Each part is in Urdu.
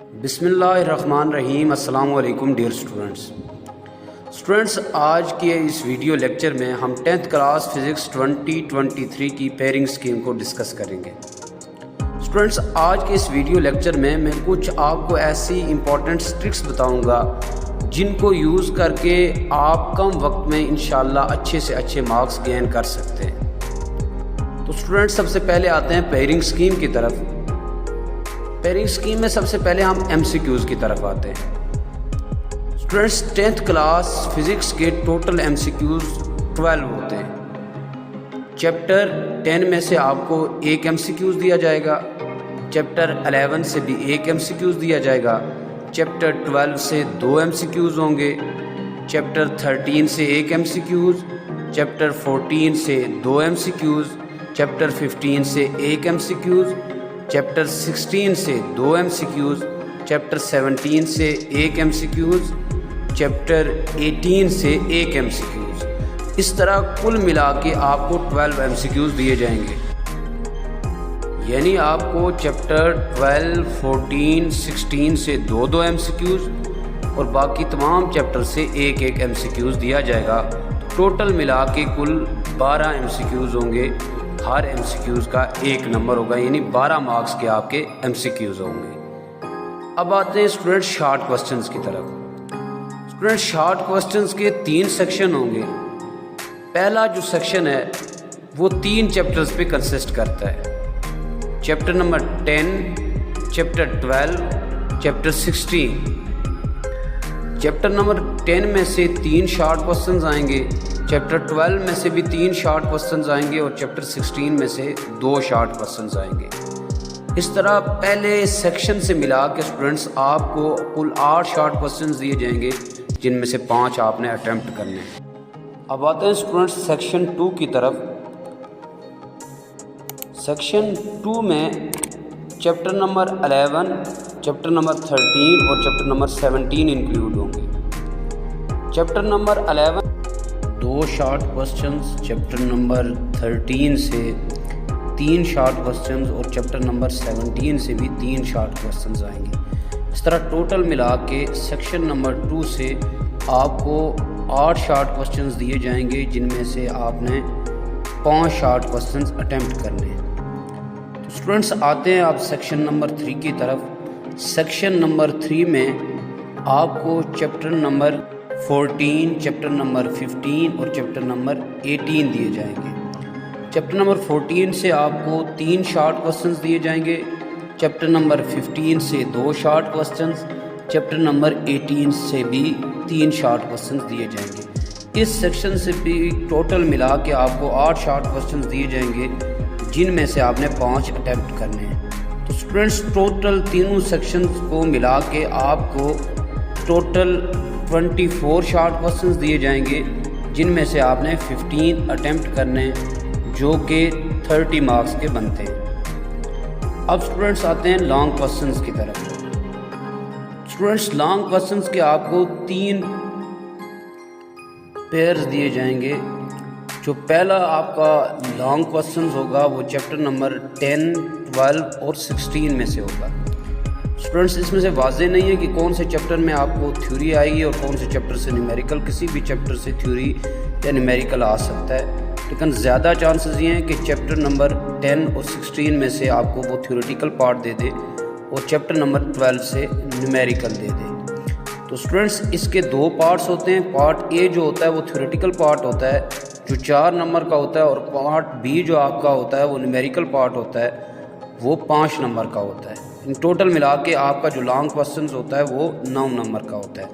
بسم اللہ الرحمن الرحیم۔ السلام علیکم ڈیئر اسٹوڈنٹس، آج کے اس ویڈیو لیکچر میں ہم 10th کلاس فزکس 2023 کی پیئرنگ اسکیم کو ڈسکس کریں گے۔ اسٹوڈنٹس، آج کے اس ویڈیو لیکچر میں کچھ آپ کو ایسی امپورٹنٹ ٹرکس بتاؤں گا جن کو یوز کر کے آپ کم وقت میں انشاءاللہ اچھے سے اچھے مارکس گین کر سکتے ہیں۔ تو اسٹوڈنٹس، سب سے پہلے آتے ہیں پیئرنگ اسکیم کی طرف۔ پیئرنگ اسکیم میں سب سے پہلے ہم ایم سی کیوز کی طرف آتے ہیں۔ اسٹوڈنٹس، 10th کلاس فزکس کے ٹوٹل ایم سی کیوز 12 ہوتے ہیں۔ چیپٹر 10 میں سے آپ کو ایک ایم سی کیوز دیا جائے گا، چیپٹر 11 سے بھی ایک ایم سی کیوز دیا جائے گا، چیپٹر 12 سے 2 ایم سی کیوز ہوں گے، چیپٹر 13 سے ایک ایم سی کیوز، چیپٹر 14 سے 2 ایم سی کیوز، چیپٹر 15 سے ایک ایم سی کیوز، چیپٹر 16 سے 2 ایم سی کیوز، چیپٹر 17 سے ایک ایم سی کیوز، چیپٹر 18 سے ایک ایم سی کیوز۔ اس طرح کل ملا کے آپ کو 12 ایم سی کیوز دیے جائیں گے، یعنی آپ کو چیپٹر 12، 14، 16 سے 2 ایم سی کیوز اور باقی تمام چیپٹر سے ایک ایم سی کیوز دیا جائے گا۔ ٹوٹل ملا کے کل 12 ایم سی کیوز ہوں گے۔ ہر ایم سی کیوز کا 1 نمبر ہوگا، یعنی 12 مارکس کے آپ کے ایم سی کیوز ہوں گے۔ اب آتے ہیں اسٹوڈنٹ شارٹ کوسچنز کی طرف۔ اسٹوڈنٹ، شارٹ کوسچنز کے 3 سیکشن ہوں گے۔ پہلا جو سیکشن ہے وہ 3 چیپٹرز پہ کنسسٹ کرتا ہے۔ Chapter number 10، chapter 12، chapter 16۔ Chapter number 10 میں سے 3 شارٹ کوسچنز آئیں گے، چیپٹر 12 میں سے بھی 3 شارٹ کوسچنز آئیں گے اور چیپٹر 16 میں سے 2 شارٹ کوسچنز آئیں گے۔ اس طرح پہلے سیکشن سے ملا کے اسٹوڈنٹس آپ کو کل 8 شارٹ کوسچنز دیے جائیں گے، جن میں سے 5 آپ نے اٹیمپٹ کرنے ہیں۔ اب آتے ہیں اسٹوڈنٹس سیکشن 2 کی طرف۔ سیکشن 2 میں چیپٹر نمبر 11، چیپٹر نمبر 13 اور چیپٹر نمبر 17 انکلوڈ ہوں گے۔ Chapter number 11 2 short questions, chapter number 13 سے 3 شارٹ کوسچنز اور چیپٹر نمبر 17 سے بھی 3 شارٹ کوسچنز آئیں گے۔ اس طرح ٹوٹل ملا کے سیکشن نمبر 2 سے آپ کو 8 شارٹ کوسچنز دیے جائیں گے، جن میں سے آپ نے 5 شارٹ کوسچنز اٹیمپٹ کرنے ہیں۔ تو اسٹوڈنٹس، آتے ہیں آپ سیکشن نمبر 3 کی طرف۔ سیکشن نمبر 3 میں آپ کو چیپٹر نمبر 14، چیپٹر نمبر 15 اور چیپٹر نمبر 18 دیے جائیں گے۔ چیپٹر نمبر 14 سے آپ کو 3 شارٹ کوسچنز دیے جائیں گے، چیپٹر نمبر 15 سے 2 شارٹ کوسچنز، چیپٹر نمبر 18 سے بھی 3 شارٹ کوسچنز دیے جائیں گے۔ اس سیکشن سے بھی ٹوٹل ملا کے آپ کو 8 شارٹ کوسچنز دیے جائیں گے، جن میں سے آپ نے 5 اٹیمپٹ کرنے ہیں۔ تو اسٹوڈنٹس، ٹوٹل تینوں سیکشنز کو ملا کے آپ کو ٹوٹل 24 شارٹ کوسچنز دیے جائیں گے، جن میں سے آپ نے 15 اٹیمپٹ کرنے، جو کہ 30 مارکس کے بنتے ہیں۔ اب اسٹوڈنٹس آتے ہیں لانگ کوسچنز کی طرف۔ اسٹوڈنٹس، لانگ کوسچنز کے آپ کو 3 پیئرز دیے جائیں گے۔ جو پہلا آپ کا لانگ کوسچنز ہوگا وہ چیپٹر نمبر 10، 12 اور 16 میں سے ہوگا۔ اسٹوڈنٹس، اس میں سے واضح نہیں ہے کہ کون سے چیپٹر میں آپ کو تھیوری آئے گی اور کون سے چیپٹر سے نیومیریکل۔ کسی بھی چیپٹر سے تھیوری یا نیومیریکل آ سکتا ہے، لیکن زیادہ چانسز یہ ہیں کہ چیپٹر نمبر 10 اور 16 میں سے آپ کو وہ تھیوریٹیکل پارٹ دے دے اور چیپٹر نمبر 12 سے نیومیریکل دے دے۔ تو اسٹوڈنٹس، اس کے 2 پارٹس ہوتے ہیں۔ پارٹ اے جو ہوتا ہے وہ تھیوریٹیکل پارٹ ہوتا ہے، جو 4 نمبر کا ہوتا ہے، اور پارٹ بی جو آپ کا ہوتا ہے وہ نیومیریکل پارٹ ہوتا ہے، وہ 5 نمبر کا ہوتا ہے۔ ٹوٹل ملا کے آپ کا جو لانگ کوسچنز ہوتا ہے وہ 9 نمبر کا ہوتا ہے۔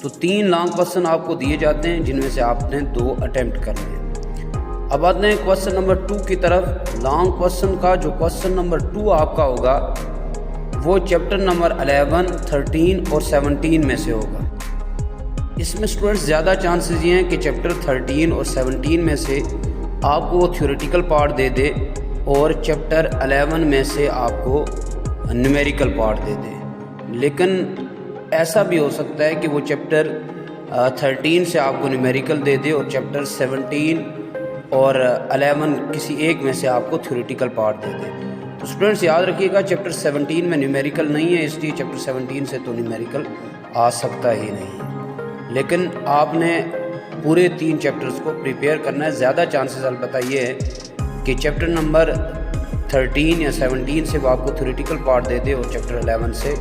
تو 3 لانگ کوسچن آپ کو دیے جاتے ہیں، جن میں سے آپ نے 2 اٹیمپٹ کرنے ہیں۔ اب آتے ہیں کوسچن نمبر 2 کی طرف۔ لانگ کوسچن کا جو کوسچن نمبر 2 آپ کا ہوگا وہ چیپٹر نمبر 11، 13 اور 17 میں سے ہوگا۔ اس میں اسٹوڈنٹس زیادہ چانسز یہ ہیں کہ چیپٹر 13 اور 17 میں سے آپ کو وہ تھیوریٹیکل پارٹ دے دے اور چیپٹر 11 میں سے آپ کو نیومیریکل پارٹ دے دے۔ لیکن ایسا بھی ہو سکتا ہے کہ وہ چیپٹر 13 سے آپ کو نیومیریکل دے دے اور چیپٹر 17 اور 11 کسی ایک میں سے آپ کو تھیوریٹیکل پارٹ دے دے۔ تو تو اسٹوڈنٹس یاد رکھیے گا چیپٹر 17 میں نیومیریکل نہیں ہے، اس لیے چیپٹر 17 سے تو نیومیریکل آ سکتا ہی نہیں، لیکن آپ نے پورے 3 چیپٹرز کو پریپیئر کرنا ہے۔ زیادہ چانسز البتہ یہ ہے کہ چیپٹر نمبر 13 یا 17 سے وہ آپ کو تھیوریٹیکل پارٹ دے دے اور چیپٹر 11 سے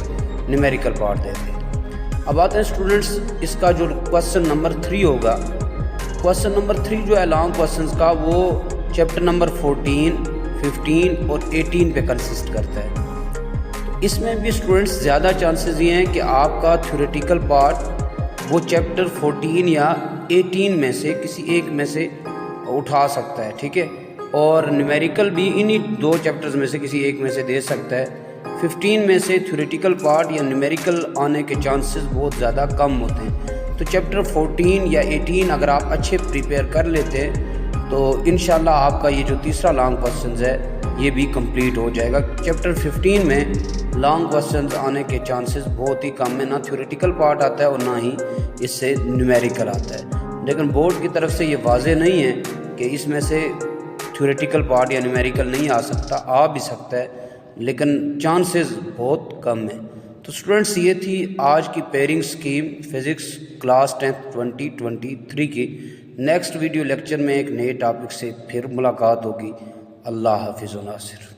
نیومیریکل پارٹ دے دے۔ اب آتے ہیں اسٹوڈنٹس اس کا جو کوسچن نمبر 3 ہوگا، کوسچن نمبر 3 جو ہے لانگ کوسچنز کا، وہ چیپٹر نمبر 14، 15 اور 18 پہ کنسسٹ کرتا ہے۔ اس میں بھی اسٹوڈنٹس زیادہ چانسز یہ ہیں کہ آپ کا تھیوریٹیکل پارٹ وہ چیپٹر 14 یا 18 میں سے کسی ایک میں سے اٹھا سکتا ہے، ٹھیک ہے، اور نیومیریکل بھی انہی 2 چیپٹرز میں سے کسی ایک میں سے دے سکتا ہے۔ 15 میں سے تھیوریٹیکل پارٹ یا نیومیریکل آنے کے چانسز بہت زیادہ کم ہوتے ہیں، تو چیپٹر 14 یا 18 اگر آپ اچھے پریپیئر کر لیتے ہیں تو انشاءاللہ آپ کا یہ جو تیسرا لانگ کوسچنز ہے یہ بھی کمپلیٹ ہو جائے گا۔ چیپٹر 15 میں لانگ کوسچنز آنے کے چانسز بہت ہی کم ہیں، نہ تھیوریٹیکل پارٹ آتا ہے اور نہ ہی اس سے نیومیریکل آتا ہے، لیکن بورڈ کی طرف سے یہ واضح نہیں ہے کہ اس میں سے تھیوریٹیکل پارٹ یا نیومیریکل نہیں آ سکتا، آ بھی سکتا ہے لیکن چانسز بہت کم ہیں۔ تو اسٹوڈنٹس یہ تھی آج کی pairing scheme physics class 10th 2023 کی۔ نیکسٹ ویڈیو لیکچر میں ایک نئے ٹاپک سے پھر ملاقات ہوگی۔ اللہ حافظ و ناصر۔